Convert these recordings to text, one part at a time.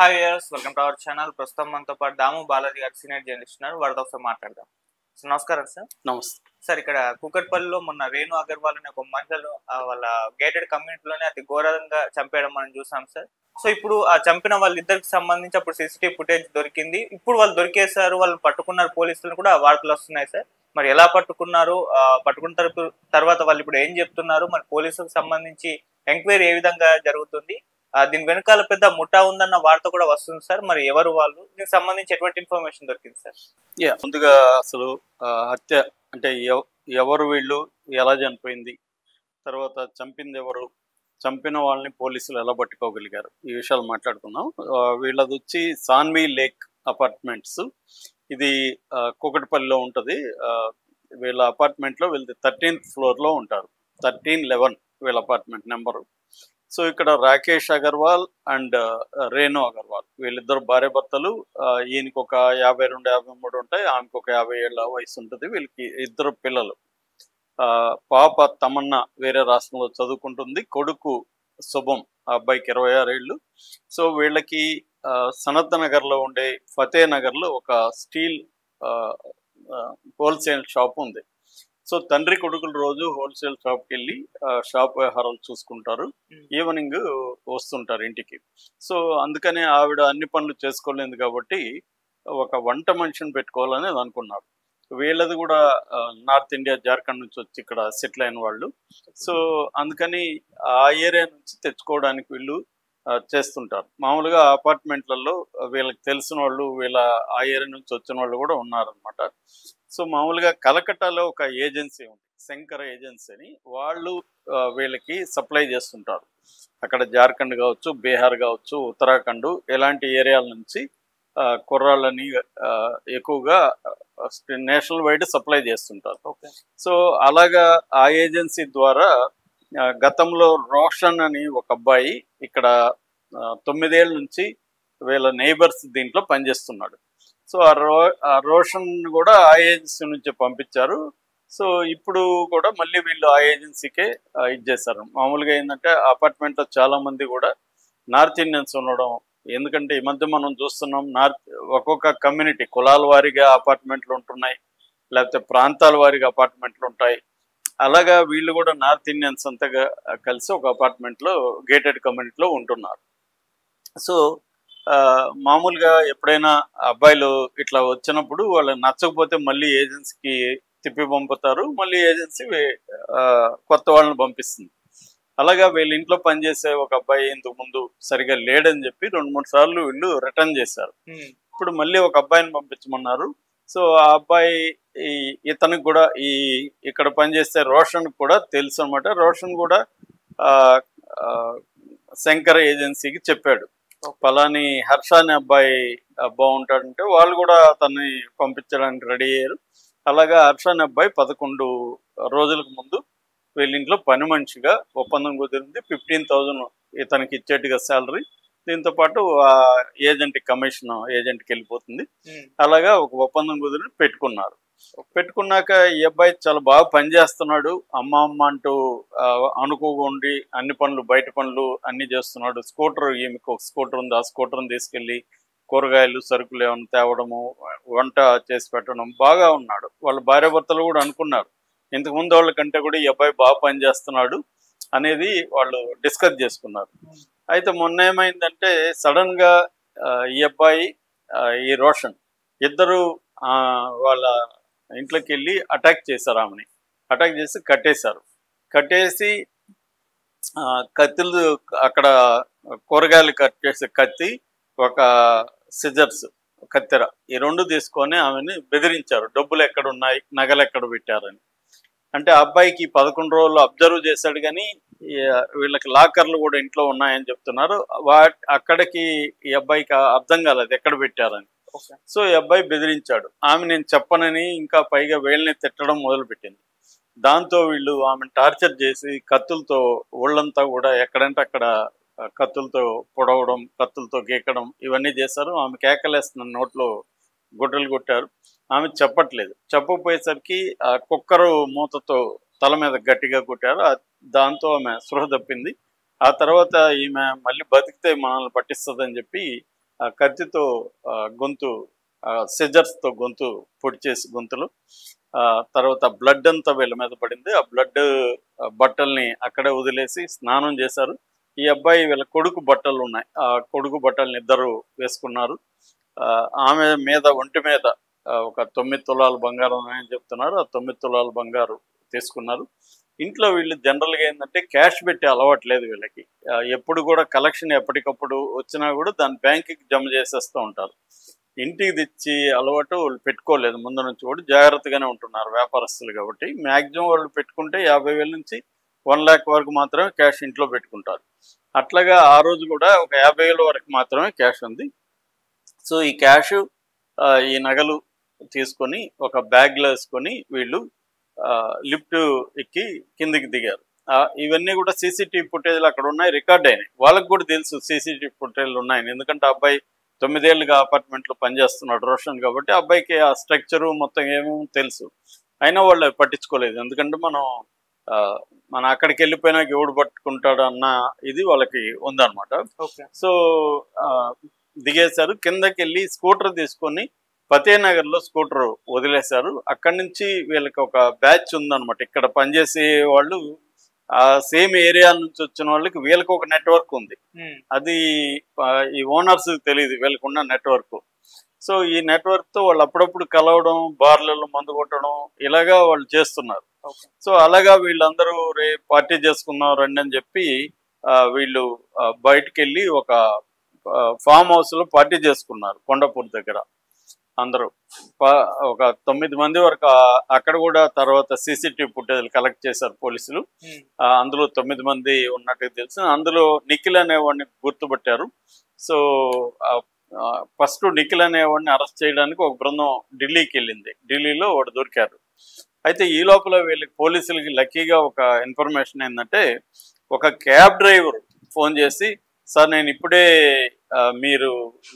Hi viewers, welcome to our channel. ప్రస్తుతం మనతో పాటు దాము బాలాజీ గారు సీనియర్ జర్నలిస్ట్ ఉన్నారు. వారితో ఒకసారి మాట్లాడదాం. సో నమస్కారం సార్. నమస్తే. సార్, ఇక్కడ కూకట్పల్లిలో మొన్న రేణు అగర్వాల్ అనే ఒక మహిళను వాళ్ళ గేటెడ్ కమ్యూనిటీలోనే అతి ఘోరంగా చంపేయడం మనం చూసాం సార్. సో ఇప్పుడు ఆ చంపిన వాళ్ళిద్దరికి సంబంధించి అప్పుడు సీసీటీవీ ఫుటేజ్ దొరికింది. ఇప్పుడు వాళ్ళు దొరికేశారు, వాళ్ళు పట్టుకున్నారు పోలీసులను కూడా వార్తలు వస్తున్నాయి సార్. మరి ఎలా పట్టుకున్నారు, పట్టుకున్న తర్వాత వాళ్ళు ఇప్పుడు ఏం చెప్తున్నారు, మరి పోలీసులకు సంబంధించి ఎంక్వైరీ ఏ విధంగా జరుగుతుంది, దీని వెనకాల పెద్ద ముఠా ఉందన్న వార్త కూడా వస్తుంది సార్. మరి ఎవరు వాళ్ళు, దీనికి సంబంధించి ఎటువంటి ఇన్ఫర్మేషన్ దొరికింది సార్? ముందుగా అసలు హత్య అంటే ఎవరు, వీళ్ళు ఎలా చనిపోయింది, తర్వాత చంపింది ఎవరు, చంపిన వాళ్ళని పోలీసులు ఎలా పట్టుకోగలిగారు, ఈ విషయాలు మాట్లాడుకున్నాం. వీళ్ళది వచ్చి సాన్వి లేక్ అపార్ట్మెంట్స్. ఇది కూకట్పల్లిలో ఉంటుంది. వీళ్ళ అపార్ట్మెంట్లో వీళ్ళది 13th ఫ్లోర్లో ఉంటారు. 1311 వీళ్ళ అపార్ట్మెంట్ నెంబరు. సో ఇక్కడ రాకేష్ అగర్వాల్ అండ్ రేణు అగర్వాల్ వీళ్ళిద్దరు భార్య భర్తలు. ఈయనకి ఒక 52, 53 ఉంటాయి, ఆమెకు ఒక 50 ఏళ్ళ వయసు ఉంటుంది. వీళ్ళకి ఇద్దరు పిల్లలు. పాప తమన్నా వేరే రాష్ట్రంలో చదువుకుంటుంది, కొడుకు శుభం, ఆ అబ్బాయికి 26 ఏళ్ళు. సో వీళ్ళకి సనత్ నగర్లో ఉండే ఫతే నగర్లో ఒక స్టీల్ హోల్సేల్ షాప్ ఉంది. సో తండ్రి కొడుకులు రోజు హోల్సేల్ షాప్కి వెళ్ళి షాప్ వ్యవహారాలు చూసుకుంటారు, ఈవినింగ్ వస్తుంటారు ఇంటికి. సో అందుకనే ఆవిడ అన్ని పనులు చేసుకోలేదు కాబట్టి ఒక వంట మనిషిని పెట్టుకోవాలని అనుకున్నారు. వీళ్ళది కూడా నార్త్ ఇండియా, జార్ఖండ్ నుంచి వచ్చి ఇక్కడ సెటిల్ అయిన వాళ్ళు. సో అందుకని ఆ ఏరియా నుంచి తెచ్చుకోవడానికి వీళ్ళు చేస్తుంటారు. మామూలుగా అపార్ట్మెంట్లలో వీళ్ళకి తెలిసిన వాళ్ళు, వీళ్ళ ఆ ఏరియా నుంచి వచ్చిన వాళ్ళు కూడా ఉన్నారనమాట. సో మామూలుగా కలకట్టాలో ఒక ఏజెన్సీ ఉంది, శంకర ఏజెన్సీ అని. వాళ్ళు వీళ్ళకి సప్లై చేస్తుంటారు. అక్కడ జార్ఖండ్ కావచ్చు, బీహార్ కావచ్చు, ఉత్తరాఖండ్ ఇలాంటి ఏరియాల నుంచి కుర్రాళ్ళని ఎక్కువగా నేషనల్ వైడ్ సప్లై చేస్తుంటారు. సో అలాగా ఆ ఏజెన్సీ ద్వారా గతంలో రోషన్ అని ఒక అబ్బాయి ఇక్కడ 9 ఏళ్ళ నుంచి వీళ్ళ నైబర్స్ దీంట్లో పనిచేస్తున్నాడు. సో ఆ రోషన్ కూడా ఆ ఏజెన్సీ నుంచి పంపించారు. సో ఇప్పుడు కూడా మళ్ళీ వీళ్ళు ఆ ఏజెన్సీకే ఇచ్చేసారు. మామూలుగా ఏంటంటే అపార్ట్మెంట్లో చాలా మంది కూడా నార్త్ ఇండియన్స్ ఉండడం. ఎందుకంటే ఈ మధ్య మనం చూస్తున్నాం, ఒక్కొక్క కమ్యూనిటీ కులాల వారీగా అపార్ట్మెంట్లు ఉంటున్నాయి, లేకపోతే ప్రాంతాల వారీగా అపార్ట్మెంట్లు ఉంటాయి. అలాగా వీళ్ళు కూడా నార్త్ ఇండియన్స్ అంతగా కలిసి ఒక అపార్ట్మెంట్లో గేటెడ్ కమ్యూనిటీలో ఉంటున్నారు. సో మామూలుగా ఎప్పుడైనా అబ్బాయిలు ఇట్లా వచ్చినప్పుడు వాళ్ళు నచ్చకపోతే మళ్ళీ ఏజెన్సీకి తిప్పి పంపుతారు, మళ్ళీ ఏజెన్సీ కొత్త వాళ్ళని పంపిస్తుంది. అలాగా వీళ్ళ ఇంట్లో పనిచేసే ఒక అబ్బాయి ఇంతకు ముందు సరిగా లేడని చెప్పి 2-3 సార్లు వీళ్ళు రిటర్న్ చేశారు. ఇప్పుడు మళ్ళీ ఒక అబ్బాయిని పంపించమన్నారు. సో ఆ అబ్బాయి ఇతనికి కూడా ఇక్కడ పనిచేసే రోషన్ కూడా తెలుసు అనమాట. రోషన్ కూడా శంకర్ ఏజెన్సీకి చెప్పాడు, పలాని హర్ష అనే అబ్బాయి బాగుంటాడంటే వాళ్ళు కూడా అతన్ని పంపించడానికి రెడీ అయ్యారు. అలాగా హర్ష అనే అబ్బాయి 11 రోజులకు ముందు వీళ్ళింట్లో పని మనిషిగా ఒప్పందం కుదిరింది. 15,000 ఇతనికి ఇచ్చేట్టుగా శాలరీ, దీంతో పాటు ఆ ఏజెంట్ కమిషన్ ఏజెంట్కి వెళ్ళిపోతుంది. అలాగా ఒక ఒప్పందం కుదిరి పెట్టుకున్నారు. పెట్టుకున్నాక ఈ అబ్బాయి చాలా బాగా పనిచేస్తున్నాడు, అమ్మ అంటూ అనుకోకుండా అన్ని పనులు, బయట పనులు అన్ని చేస్తున్నాడు. ఈమెకు ఒక స్కూటర్ ఉంది, ఆ స్కూటర్ని తీసుకెళ్ళి కూరగాయలు సరుకులు ఏమైనా తేవడము, వంట చేసి పెట్టడం బాగా ఉన్నాడు. వాళ్ళ భార్య భర్తలు కూడా అనుకున్నారు, ఇంతకుముందు వాళ్ళ కంటే కూడా ఈ అబ్బాయి బాగా పనిచేస్తున్నాడు అనేది వాళ్ళు డిస్కస్ చేసుకున్నారు. అయితే మొన్న ఏమైందంటే సడన్ గా ఈ అబ్బాయి, ఈ రోషన్ ఇద్దరు వాళ్ళ ఇంట్లోకి వెళ్ళి అటాక్ చేశారు. ఆమెని అటాక్ చేసి కట్టేసి కత్తులు, అక్కడ కూరగాయలు కట్ చేసే కత్తి, ఒక సిజర్స్, కత్తెర, ఈ 2 తీసుకొని ఆమెని బెదిరించారు, డబ్బులు ఎక్కడున్నాయి, నగలు ఎక్కడ పెట్టారని. అంటే ఆ అబ్బాయికి 11 రోజులు అబ్జర్వ్ చేశాడు, కానీ వీళ్ళకి లాకర్లు కూడా ఇంట్లో ఉన్నాయని చెప్తున్నారు. అక్కడికి ఈ అబ్బాయికి అర్థం కాలేదు ఎక్కడ పెట్టారని. సో ఈ అబ్బాయి బెదిరించాడు, ఆమె నేను చెప్పనని, ఇంకా పైగా వీళ్ళని తిట్టడం మొదలుపెట్టింది. దాంతో వీళ్ళు ఆమెను టార్చర్ చేసి కత్తులతో ఒళ్ళంతా కూడా ఎక్కడంటే అక్కడ కత్తులతో పొడవడం, కత్తులతో గీకడం ఇవన్నీ చేశారు. ఆమె కేకలేస్తున్న నోట్లో గుడ్డలు కొట్టారు. ఆమె చెప్పట్లేదు. చెప్పకపోయేసరికి ఆ కుక్కరు మూతతో తల మీద గట్టిగా కొట్టారు. దాంతో ఆమె స్పృహ తప్పింది. ఆ తర్వాత ఈమె మళ్ళీ బతికితే మనల్ని పట్టిస్తుందని చెప్పి కత్తితో గొంతు సిజర్స్తో గొంతు పొడి చేసి గొంతులు, తర్వాత బ్లడ్ అంతా వీళ్ళ మీద పడింది. ఆ బ్లడ్ బట్టల్ని అక్కడే వదిలేసి స్నానం చేశారు. ఈ అబ్బాయి వీళ్ళ కొడుకు బట్టలు ఉన్నాయి, ఆ కొడుకు బట్టల్ని ఇద్దరు వేసుకున్నారు. ఆమె మీద ఒంటి మీద ఒక 9 తులాల బంగారం అని చెప్తున్నారు. ఆ 9 తులాల బంగారు తీసుకున్నారు. ఇంట్లో వీళ్ళు జనరల్గా ఏంటంటే క్యాష్ పెట్టే అలవాటు లేదు వీళ్ళకి. ఎప్పుడు కూడా కలెక్షన్ ఎప్పటికప్పుడు వచ్చినా కూడా దాన్ని బ్యాంకుకి జమ చేసేస్తూ ఉంటారు. ఇంటికి తెచ్చి అలవాటు వాళ్ళు పెట్టుకోలేదు. ముందు నుంచి కూడా జాగ్రత్తగానే ఉంటున్నారు వ్యాపారస్తులు కాబట్టి. మ్యాక్సిమం వాళ్ళు పెట్టుకుంటే 50,000 నుంచి 1 లక్ష వరకు మాత్రమే క్యాష్ ఇంట్లో పెట్టుకుంటారు. అట్లాగా ఆ రోజు కూడా ఒక 50,000 వరకు మాత్రమే క్యాష్ ఉంది. సో ఈ క్యాష్, ఈ నగలు తీసుకొని ఒక బ్యాగ్లో వేసుకొని వీళ్ళు లిఫ్ట్ ఎక్కి కిందికి దిగారు. ఇవన్నీ కూడా సీసీటీవీ ఫుటేజ్లు అక్కడ ఉన్నాయి, రికార్డ్ అయినాయి. వాళ్ళకి కూడా తెలుసు సీసీటీవీ ఫుటేజ్లు ఉన్నాయని. ఎందుకంటే అబ్బాయి 9 ఏళ్ళుగా అపార్ట్మెంట్లో పనిచేస్తున్నాడు రోషన్ కాబట్టి అబ్బాయికి ఆ స్ట్రక్చరు మొత్తం ఏమేమో తెలుసు. అయినా వాళ్ళు పట్టించుకోలేదు. ఎందుకంటే మన అక్కడికి వెళ్ళిపోయినాక ఎవడు పట్టుకుంటాడు అన్న ఇది వాళ్ళకి ఉందన్నమాట. సో దిగేశారు. కిందకి వెళ్ళి స్కూటర్ తీసుకొని ఫతేనగర్లో స్కూటర్ వదిలేశారు. అక్కడి నుంచి వీళ్ళకి ఒక బ్యాచ్ ఉందన్నమాట. ఇక్కడ పనిచేసే వాళ్ళు ఆ సేమ్ ఏరియా నుంచి వచ్చిన వాళ్ళకి వీళ్ళకి ఒక నెట్వర్క్ ఉంది. అది ఈ ఓనర్స్ తెలియదు వీళ్ళకున్న నెట్వర్క్. సో ఈ నెట్వర్క్ తో వాళ్ళు అప్పుడప్పుడు కలవడం, బార్లలో మందు కొట్టడం ఇలాగా వాళ్ళు చేస్తున్నారు. సో అలాగా వీళ్ళందరూ రేపు పార్టీ చేసుకుందాం రండి అని చెప్పి వీళ్ళు బయటికి వెళ్ళి ఒక ఫామ్ హౌస్ లో పార్టీ చేసుకున్నారు కొండపూర్ దగ్గర. అందరూ ఒక 9 మంది వరకు అక్కడ కూడా తర్వాత సీసీటీవీ ఫుటేజ్ కలెక్ట్ చేశారు పోలీసులు. అందులో 9 మంది ఉన్నట్టు తెలుసు. అందులో నిఖిల్ అనేవాడిని గుర్తుపట్టారు. సో ఫస్ట్ నిఖిల్ అనేవాడిని అరెస్ట్ చేయడానికి ఒక బృందం ఢిల్లీకి వెళ్ళింది. ఢిల్లీలో వాడు దొరికారు. అయితే ఈ లోపల వీళ్ళకి పోలీసులకి లక్కీగా ఒక ఇన్ఫర్మేషన్ ఏంటంటే, ఒక క్యాబ్ డ్రైవర్ ఫోన్ చేసి, సార్ నేను ఇప్పుడే మీరు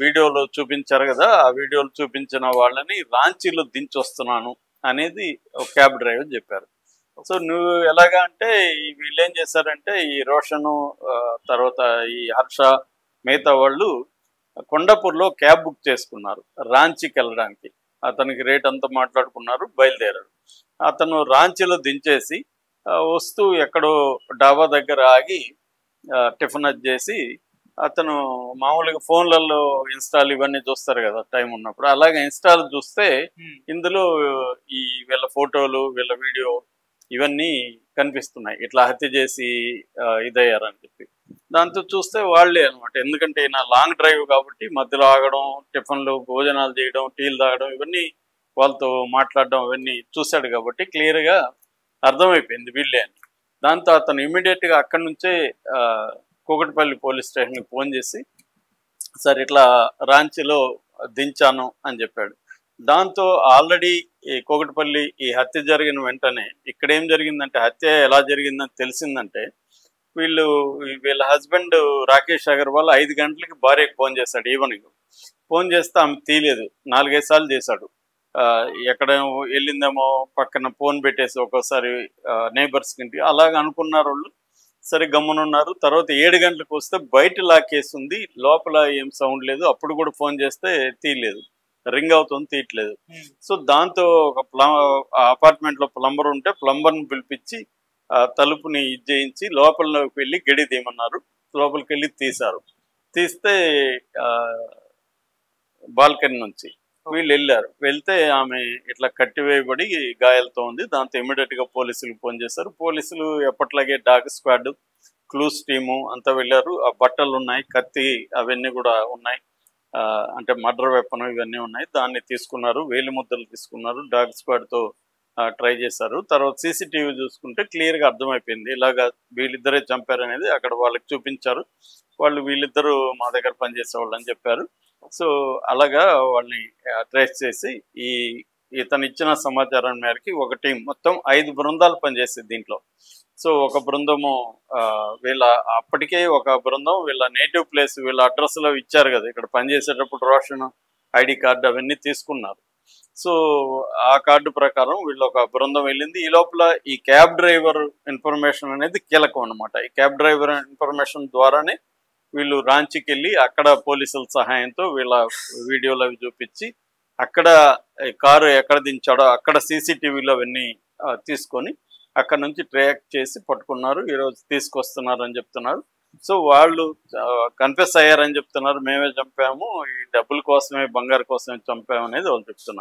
వీడియోలో చూపించారు కదా, ఆ వీడియోలో చూపించిన వాళ్ళని రాంచీలో దించొస్తున్నాను అనేది ఒక క్యాబ్ డ్రైవర్ చెప్పారు. సో నువ్వు ఎలాగా అంటే వీళ్ళు ఏం చేశారంటే, ఈ రోషను తర్వాత ఈ హర్ష మిగతా వాళ్ళు కొండపూర్లో క్యాబ్ బుక్ చేసుకున్నారు రాంచీకి వెళ్ళడానికి. అతనికి రేట్ అంతా మాట్లాడుకున్నారు, బయలుదేరారు. అతను రాంచీలో దించేసి వస్తూ ఎక్కడో డాబా దగ్గర ఆగి టిఫిన్ చేసి, అతను మామూలుగా ఫోన్లలో ఇన్స్టాల్ ఇవన్నీ చూస్తారు కదా టైం ఉన్నప్పుడు, అలాగే ఇన్స్టాల్ చూస్తే ఇందులో ఈ వీళ్ళ ఫోటోలు వీళ్ళ వీడియో ఇవన్నీ కనిపిస్తున్నాయి. ఇట్లా హత్య చేసి ఇదయ్యారని చెప్పి. దాంతో చూస్తే వాళ్ళే అనమాట. ఎందుకంటే నా లాంగ్ డ్రైవ్ కాబట్టి మధ్యలో ఆగడం, టిఫిన్లు భోజనాలు చేయడం, టీలు తాగడం, ఇవన్నీ వాళ్ళతో మాట్లాడడం ఇవన్నీ చూశాడు కాబట్టి క్లియర్గా అర్థమైపోయింది వీళ్ళే అని. దాంతో అతను ఇమీడియట్గా అక్కడి నుంచే కూకట్పల్లి పోలీస్ స్టేషన్కి ఫోన్ చేసి, సార్ ఇట్లా రాంచీలో దించాను అని చెప్పాడు. దాంతో ఆల్రెడీ ఈ కూకట్పల్లి ఈ హత్య జరిగిన వెంటనే ఇక్కడ ఏం జరిగిందంటే, హత్య ఎలా జరిగిందని తెలిసిందంటే, వీళ్ళ హస్బెండ్ రాకేష్ అగర్వాల్ 5 గంటలకి భార్యకు ఫోన్ చేశాడు ఈవినింగ్. ఫోన్ చేస్తే ఆమె తీయలేదు. 4-5 సార్లు చేశాడు. ఎక్కడ వెళ్ళిందేమో పక్కన ఫోన్ పెట్టేసి ఒక్కోసారి నైబర్స్ కింటి అలాగ అనుకున్నారు వాళ్ళు. సరే గమ్మునున్నారు. తర్వాత 7 గంటలకు వస్తే బయట లాకేసి ఉంది, లోపల ఏం సౌండ్ లేదు. అప్పుడు కూడా ఫోన్ చేస్తే తీయలేదు, రింగ్ అవుతుంది, తీయట్లేదు. సో దాంతో ఒక అపార్ట్మెంట్లో ప్లంబర్ ఉంటే ప్లంబర్ని పిలిపించి తలుపుని చేయించి లోపలికి వెళ్ళి గడి తీయమన్నారు. లోపలికి వెళ్ళి తీశారు. తీస్తే బాల్కనీ నుంచి వీళ్ళు వెళ్ళారు. వెళ్తే ఆమె ఇట్లా కట్టివేయబడి గాయాలతో ఉంది. దాంతో ఇమీడియట్గా పోలీసులకు ఫోన్ చేశారు. పోలీసులు ఎప్పట్లాగే డాగ్ స్క్వాడ్, క్లూస్ టీము అంతా వెళ్ళారు. ఆ బట్టలు ఉన్నాయి, కత్తి అవన్నీ కూడా ఉన్నాయి, అంటే మర్డర్ వెపన్ ఇవన్నీ ఉన్నాయి. దాన్ని తీసుకున్నారు, వేలి ముద్దలు తీసుకున్నారు, డాగ్ స్క్వాడ్తో ట్రై చేశారు. తర్వాత సీసీటీవీ చూసుకుంటే క్లియర్గా అర్థమైపోయింది ఇలాగా వీళ్ళిద్దరే చంపారనేది. అక్కడ వాళ్ళకి చూపించారు. వీళ్ళిద్దరూ మా దగ్గర పనిచేసేవాళ్ళు అని చెప్పారు. సో అలాగా వాళ్ళని ట్రేస్ చేసి ఇతను ఇచ్చిన సమాచారం మేరకి ఒక టీం మొత్తం 5 బృందాలు పనిచేసేది దీంట్లో. సో ఒక బృందము అప్పటికే ఒక బృందం వీళ్ళ నేటివ్ ప్లేస్ వీళ్ళ అడ్రస్లో ఇచ్చారు కదా, ఇక్కడ పనిచేసేటప్పుడు రోషన్ ఐడి కార్డు అవన్నీ తీసుకున్నారు. సో ఆ కార్డు ప్రకారం వీళ్ళు ఒక బృందం వెళ్ళింది. ఈ లోపల ఈ క్యాబ్ డ్రైవర్ ఇన్ఫర్మేషన్ అనేది కీలకం అనమాట. ఈ క్యాబ్ డ్రైవర్ ఇన్ఫర్మేషన్ ద్వారానే వీళ్ళు రాంచీకి వెళ్ళి అక్కడ పోలీసుల సహాయంతో వీళ్ళ వీడియోలు అవి చూపించి అక్కడ కారు ఎక్కడ దించాడో అక్కడ సీసీటీవీలో అవన్నీ తీసుకొని అక్కడ నుంచి ట్రాక్ చేసి పట్టుకున్నారు, ఈరోజు తీసుకొస్తున్నారు అని చెప్తున్నారు. సో వాళ్ళు కన్ఫెస్ అయ్యారని చెప్తున్నారు, మేమే చంపాము, ఈ డబ్బుల కోసమే బంగారు కోసమే చంపాము అనేది వాళ్ళు చెప్తున్నారు.